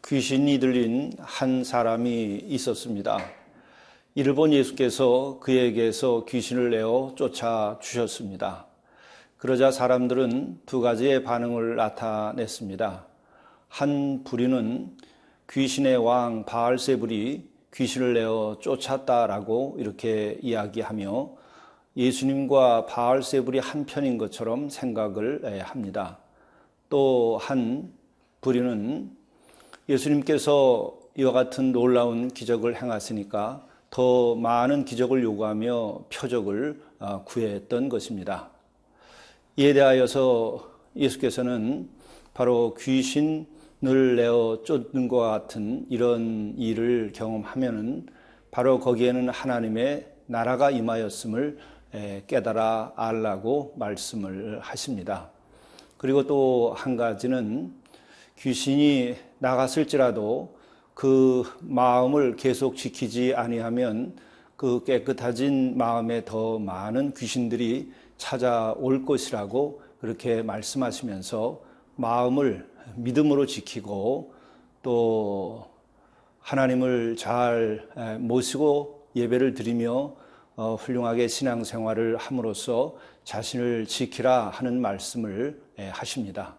귀신이 들린 한 사람이 있었습니다. 이를 본 예수께서 그에게서 귀신을 내어 쫓아 주셨습니다. 그러자 사람들은 두 가지의 반응을 나타냈습니다. 한 부류는 귀신의 왕 바알세불이 귀신을 내어 쫓았다라고 이렇게 이야기하며 예수님과 바알세불이 한편인 것처럼 생각을 합니다. 또 한 부류는 예수님께서 이와 같은 놀라운 기적을 행하시니까 더 많은 기적을 요구하며 표적을 구했던 것입니다. 이에 대하여서 예수께서는 바로 귀신을 내어 쫓는 것 같은 이런 일을 경험하면은 바로 거기에는 하나님의 나라가 임하였음을 깨달아 알라고 말씀을 하십니다. 그리고 또 한 가지는 귀신이 나갔을지라도 그 마음을 계속 지키지 아니하면 그 깨끗해진 마음에 더 많은 귀신들이 찾아올 것이라고 그렇게 말씀하시면서 마음을 믿음으로 지키고 또 하나님을 잘 모시고 예배를 드리며 훌륭하게 신앙생활을 함으로써 자신을 지키라 하는 말씀을 하십니다.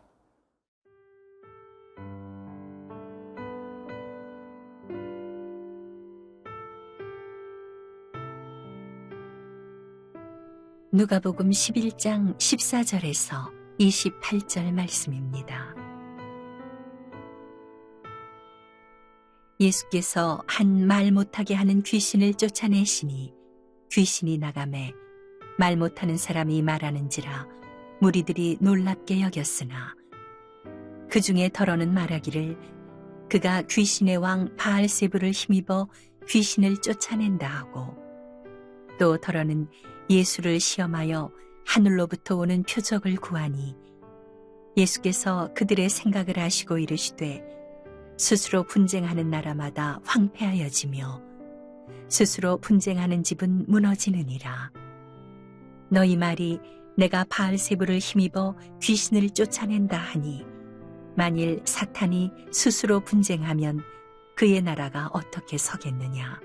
누가복음 11장 14절에서 28절 말씀입니다. 예수께서 한 말 못하게 하는 귀신을 쫓아내시니 귀신이 나가매 말 못하는 사람이 말하는지라 무리들이 놀랍게 여겼으나 그 중에 더러는 말하기를 그가 귀신의 왕 바알세불을 힘입어 귀신을 쫓아낸다 하고 또 더러는 예수를 시험하여 하늘로부터 오는 표적을 구하니 예수께서 그들의 생각을 아시고 이르시되 스스로 분쟁하는 나라마다 황폐하여지며 스스로 분쟁하는 집은 무너지느니라. 너희 말이 내가 바알세불을 힘입어 귀신을 쫓아낸다 하니 만일 사탄이 스스로 분쟁하면 그의 나라가 어떻게 서겠느냐.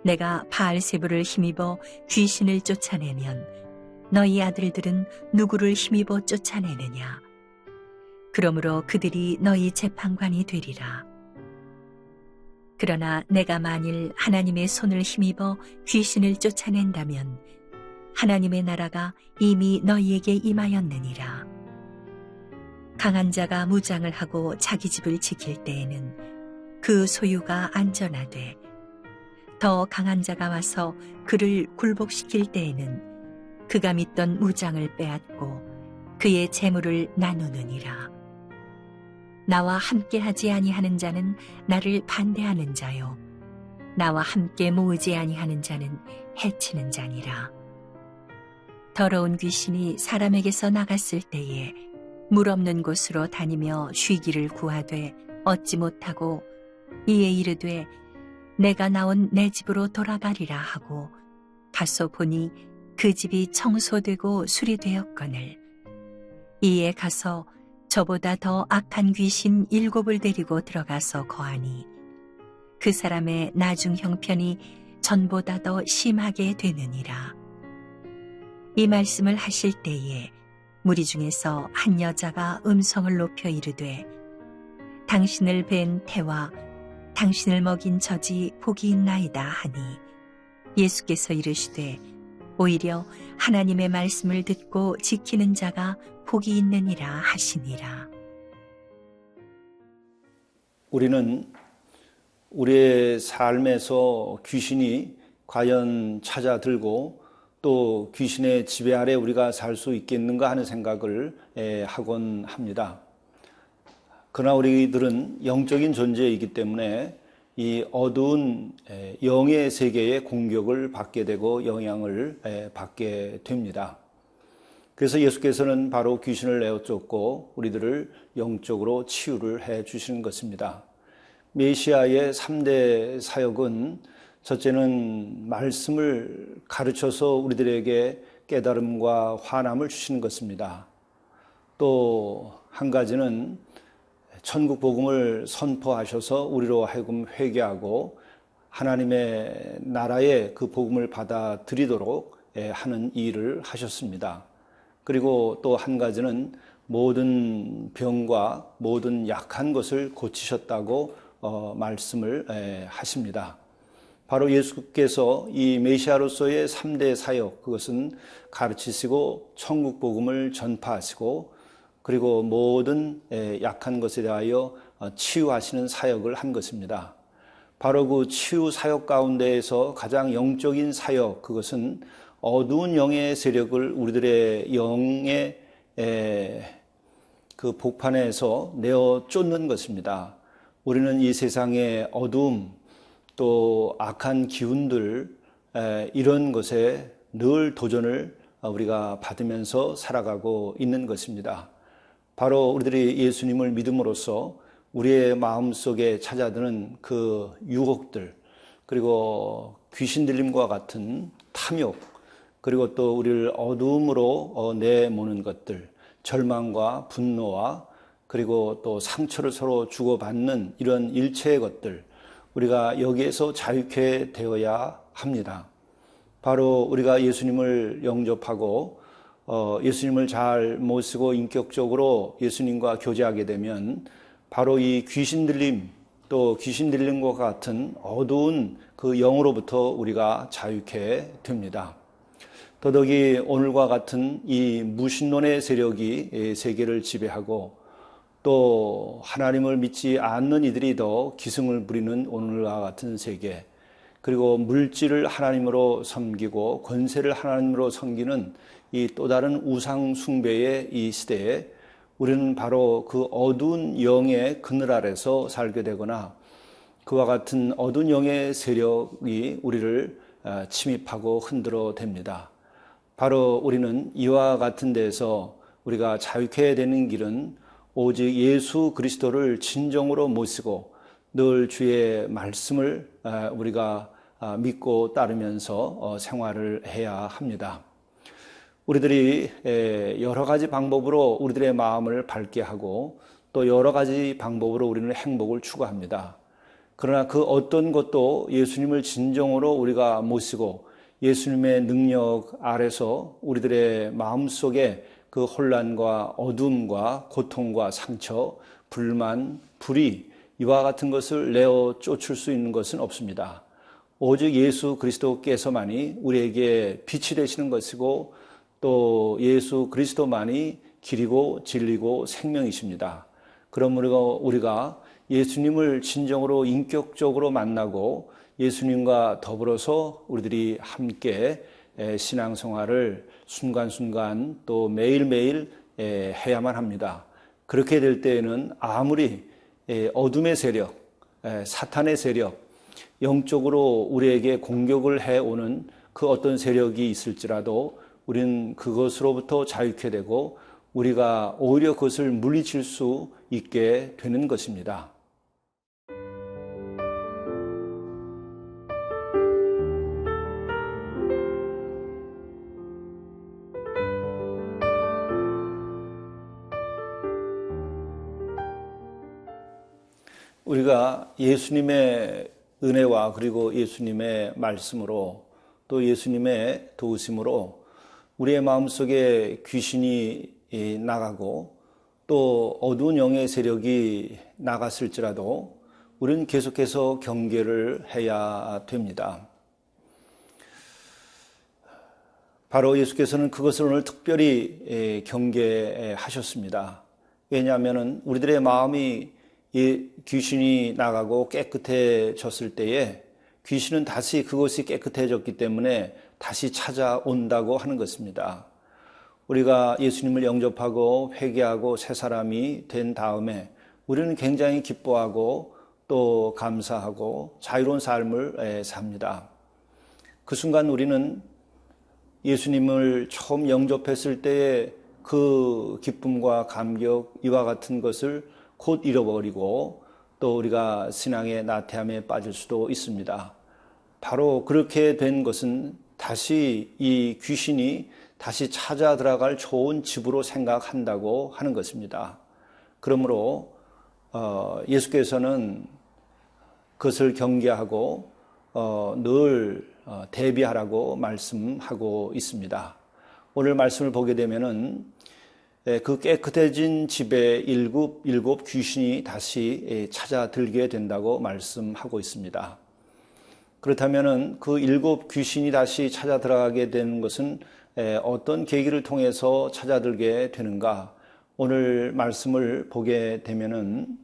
내가 바알세불을 힘입어 귀신을 쫓아내면 너희 아들들은 누구를 힘입어 쫓아내느냐. 그러므로 그들이 너희 재판관이 되리라. 그러나 내가 만일 하나님의 손을 힘입어 귀신을 쫓아낸다면 하나님의 나라가 이미 너희에게 임하였느니라. 강한 자가 무장을 하고 자기 집을 지킬 때에는 그 소유가 안전하되 더 강한 자가 와서 그를 굴복시킬 때에는 그가 믿던 무장을 빼앗고 그의 재물을 나누느니라. 나와 함께하지 아니하는 자는 나를 반대하는 자요 나와 함께 모으지 아니하는 자는 해치는 자니라. 더러운 귀신이 사람에게서 나갔을 때에 물 없는 곳으로 다니며 쉬기를 구하되 얻지 못하고 이에 이르되 내가 나온 내 집으로 돌아가리라 하고 가서 보니 그 집이 청소되고 수리되었거늘 이에 가서 저보다 더 악한 귀신 7을 데리고 들어가서 거하니 그 사람의 나중 형편이 전보다 더 심하게 되느니라. 이 말씀을 하실 때에 무리 중에서 한 여자가 음성을 높여 이르되 당신을 뵌 태와 당신을 먹인 젖이 복이 있나이다 하니 예수께서 이르시되 오히려 하나님의 말씀을 듣고 지키는 자가 복이 있느니라 하시니라. 우리는 우리의 삶에서 귀신이 과연 찾아들고 또 귀신의 지배 아래 우리가 살 수 있겠는가 하는 생각을 하곤 합니다. 그러나 우리들은 영적인 존재이기 때문에 이 어두운 영의 세계의 공격을 받게 되고 영향을 받게 됩니다. 그래서 예수께서는 바로 귀신을 내어 쫓고 우리들을 영적으로 치유를 해 주시는 것입니다. 메시아의 3대 사역은 첫째는 말씀을 가르쳐서 우리들에게 깨달음과 환함을 주시는 것입니다. 또 한 가지는 천국 복음을 선포하셔서 우리로 하여금 회개하고 하나님의 나라의 그 복음을 받아들이도록 하는 일을 하셨습니다. 그리고 또 한 가지는 모든 병과 모든 약한 것을 고치셨다고 말씀을 하십니다. 바로 예수께서 이 메시아로서의 3대 사역, 그것은 가르치시고 천국 복음을 전파하시고 그리고 모든 약한 것에 대하여 치유하시는 사역을 한 것입니다. 바로 그 치유 사역 가운데에서 가장 영적인 사역, 그것은 어두운 영의 세력을 우리들의 영의 그 복판에서 내어 쫓는 것입니다. 우리는 이 세상의 어두움, 또 악한 기운들, 이런 것에 늘 도전을 우리가 받으면서 살아가고 있는 것입니다. 바로 우리들이 예수님을 믿음으로써 우리의 마음속에 찾아드는 그 유혹들, 그리고 귀신 들림과 같은 탐욕, 그리고 또 우리를 어두움으로 내모는 것들, 절망과 분노와 그리고 또 상처를 서로 주고받는 이런 일체의 것들, 우리가 여기에서 자유케 되어야 합니다. 바로 우리가 예수님을 영접하고 예수님을 잘 모시고 인격적으로 예수님과 교제하게 되면 바로 이 귀신 들림, 또 귀신 들림과 같은 어두운 그 영으로부터 우리가 자유케 됩니다. 더더욱이 오늘과 같은 이 무신론의 세력이 세계를 지배하고 또 하나님을 믿지 않는 이들이 더 기승을 부리는 오늘과 같은 세계, 그리고 물질을 하나님으로 섬기고 권세를 하나님으로 섬기는 이 또 다른 우상 숭배의 이 시대에 우리는 바로 그 어두운 영의 그늘 아래서 살게 되거나 그와 같은 어두운 영의 세력이 우리를 침입하고 흔들어 댑니다. 바로 우리는 이와 같은 데서 우리가 자유케 되는 길은 오직 예수 그리스도를 진정으로 모시고 늘 주의 말씀을 우리가 믿고 따르면서 생활을 해야 합니다. 우리들이 여러 가지 방법으로 우리들의 마음을 밝게 하고 또 여러 가지 방법으로 우리는 행복을 추구합니다. 그러나 그 어떤 것도 예수님을 진정으로 우리가 모시고 예수님의 능력 아래서 우리들의 마음속에 그 혼란과 어둠과 고통과 상처, 불만, 불의, 이와 같은 것을 내어 쫓을 수 있는 것은 없습니다. 오직 예수 그리스도께서만이 우리에게 빛이 되시는 것이고 또 예수 그리스도만이 길이고 진리고 생명이십니다. 그러므로 우리가 예수님을 진정으로 인격적으로 만나고 예수님과 더불어서 우리들이 함께 신앙생활을 순간순간 또 매일매일 해야만 합니다. 그렇게 될 때에는 아무리 어둠의 세력, 사탄의 세력, 영적으로 우리에게 공격을 해오는 그 어떤 세력이 있을지라도 우리는 그것으로부터 자유케 되고 우리가 오히려 그것을 물리칠 수 있게 되는 것입니다. 우리가 예수님의 은혜와 그리고 예수님의 말씀으로 또 예수님의 도우심으로 우리의 마음속에 귀신이 나가고 또 어두운 영의 세력이 나갔을지라도 우리는 계속해서 경계를 해야 됩니다. 바로 예수께서는 그것을 오늘 특별히 경계하셨습니다. 왜냐하면 우리들의 마음이 귀신이 나가고 깨끗해졌을 때에 귀신은 다시 그것이 깨끗해졌기 때문에 다시 찾아온다고 하는 것입니다. 우리가 예수님을 영접하고 회개하고 새 사람이 된 다음에 우리는 굉장히 기뻐하고 또 감사하고 자유로운 삶을 삽니다. 그 순간 우리는 예수님을 처음 영접했을 때의 그 기쁨과 감격, 이와 같은 것을 곧 잃어버리고 또 우리가 신앙의 나태함에 빠질 수도 있습니다. 바로 그렇게 된 것은 다시 이 귀신이 다시 찾아 들어갈 좋은 집으로 생각한다고 하는 것입니다. 그러므로 예수께서는 그것을 경계하고 늘 대비하라고 말씀하고 있습니다. 오늘 말씀을 보게 되면은 그 깨끗해진 집에 일곱 귀신이 다시 찾아들게 된다고 말씀하고 있습니다. 그렇다면은 그 7 귀신이 다시 찾아 들어가게 되는 것은 어떤 계기를 통해서 찾아들게 되는가? 오늘 말씀을 보게 되면은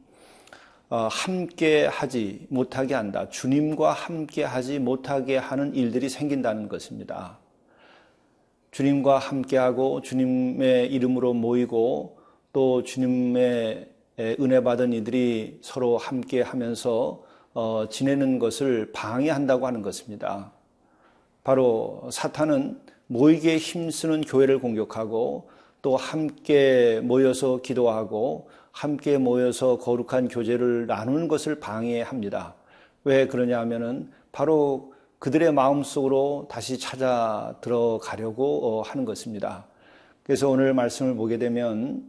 함께 하지 못하게 한다. 주님과 함께 하지 못하게 하는 일들이 생긴다는 것입니다. 주님과 함께하고 주님의 이름으로 모이고 또 주님의 은혜 받은 이들이 서로 함께 하면서 지내는 것을 방해한다고 하는 것입니다. 바로 사탄은 모이게 힘쓰는 교회를 공격하고 또 함께 모여서 기도하고 함께 모여서 거룩한 교제를 나누는 것을 방해합니다. 왜 그러냐 하면은 바로 그들의 마음속으로 다시 찾아 들어가려고 하는 것입니다. 그래서 오늘 말씀을 보게 되면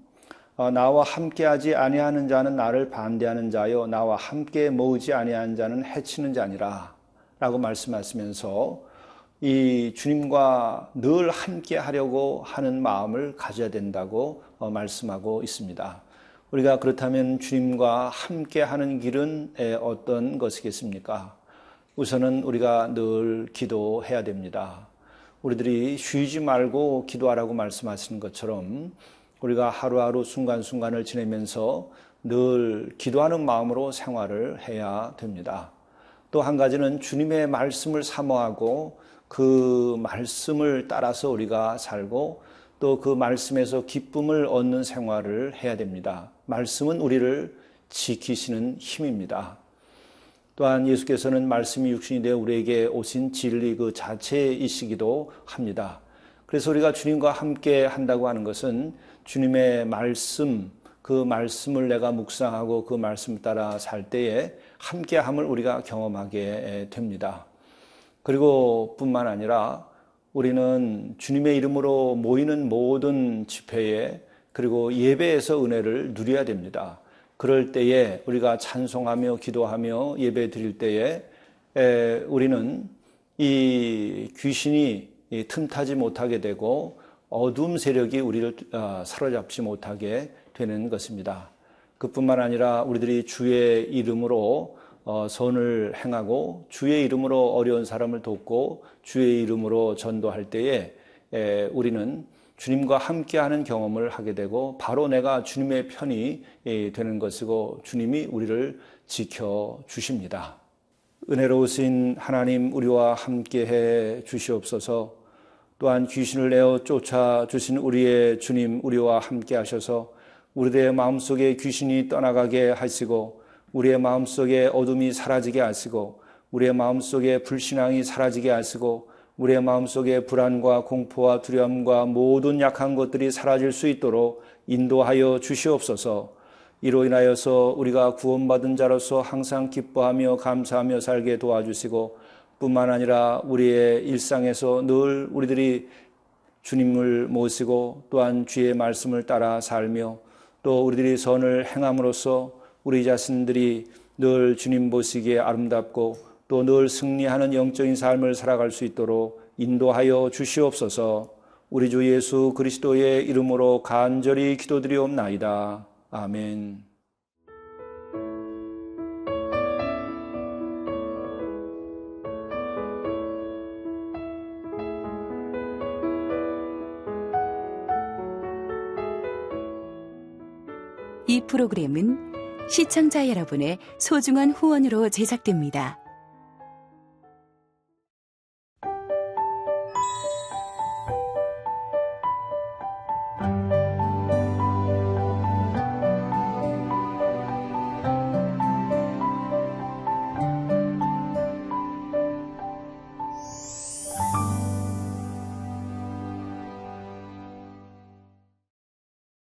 나와 함께하지 아니하는 자는 나를 반대하는 자요 나와 함께 모으지 아니하는 자는 해치는 자니라 라고 말씀하시면서 이 주님과 늘 함께 하려고 하는 마음을 가져야 된다고 말씀하고 있습니다. 우리가 그렇다면 주님과 함께 하는 길은 어떤 것이겠습니까? 우선은 우리가 늘 기도해야 됩니다. 우리들이 쉬지 말고 기도하라고 말씀하시는 것처럼 우리가 하루하루 순간순간을 지내면서 늘 기도하는 마음으로 생활을 해야 됩니다. 또 한 가지는 주님의 말씀을 사모하고 그 말씀을 따라서 우리가 살고 또 그 말씀에서 기쁨을 얻는 생활을 해야 됩니다. 말씀은 우리를 지키시는 힘입니다. 또한 예수께서는 말씀이 육신이 되어 우리에게 오신 진리 그 자체이시기도 합니다. 그래서 우리가 주님과 함께 한다고 하는 것은 주님의 말씀, 그 말씀을 내가 묵상하고 그 말씀 따라 살 때에 함께함을 우리가 경험하게 됩니다. 그리고 뿐만 아니라 우리는 주님의 이름으로 모이는 모든 집회에 그리고 예배에서 은혜를 누려야 됩니다. 그럴 때에 우리가 찬송하며 기도하며 예배 드릴 때에 우리는 이 귀신이 틈타지 못하게 되고 어둠 세력이 우리를 사로잡지 못하게 되는 것입니다. 그뿐만 아니라 우리들이 주의 이름으로 선을 행하고 주의 이름으로 어려운 사람을 돕고 주의 이름으로 전도할 때에 우리는 주님과 함께하는 경험을 하게 되고 바로 내가 주님의 편이 되는 것이고 주님이 우리를 지켜주십니다. 은혜로우신 하나님 우리와 함께해 주시옵소서. 또한 귀신을 내어 쫓아주신 우리의 주님 우리와 함께하셔서 우리의 마음속에 귀신이 떠나가게 하시고 우리의 마음속에 어둠이 사라지게 하시고 우리의 마음속에 불신앙이 사라지게 하시고 우리의 마음속에 불안과 공포와 두려움과 모든 약한 것들이 사라질 수 있도록 인도하여 주시옵소서. 이로 인하여서 우리가 구원받은 자로서 항상 기뻐하며 감사하며 살게 도와주시고 뿐만 아니라 우리의 일상에서 늘 우리들이 주님을 모시고 또한 주의 말씀을 따라 살며 또 우리들이 선을 행함으로써 우리 자신들이 늘 주님 보시기에 아름답고 또 늘 승리하는 영적인 삶을 살아갈 수 있도록 인도하여 주시옵소서. 우리 주 예수 그리스도의 이름으로 간절히 기도드리옵나이다. 아멘. 이 프로그램은 시청자 여러분의 소중한 후원으로 제작됩니다.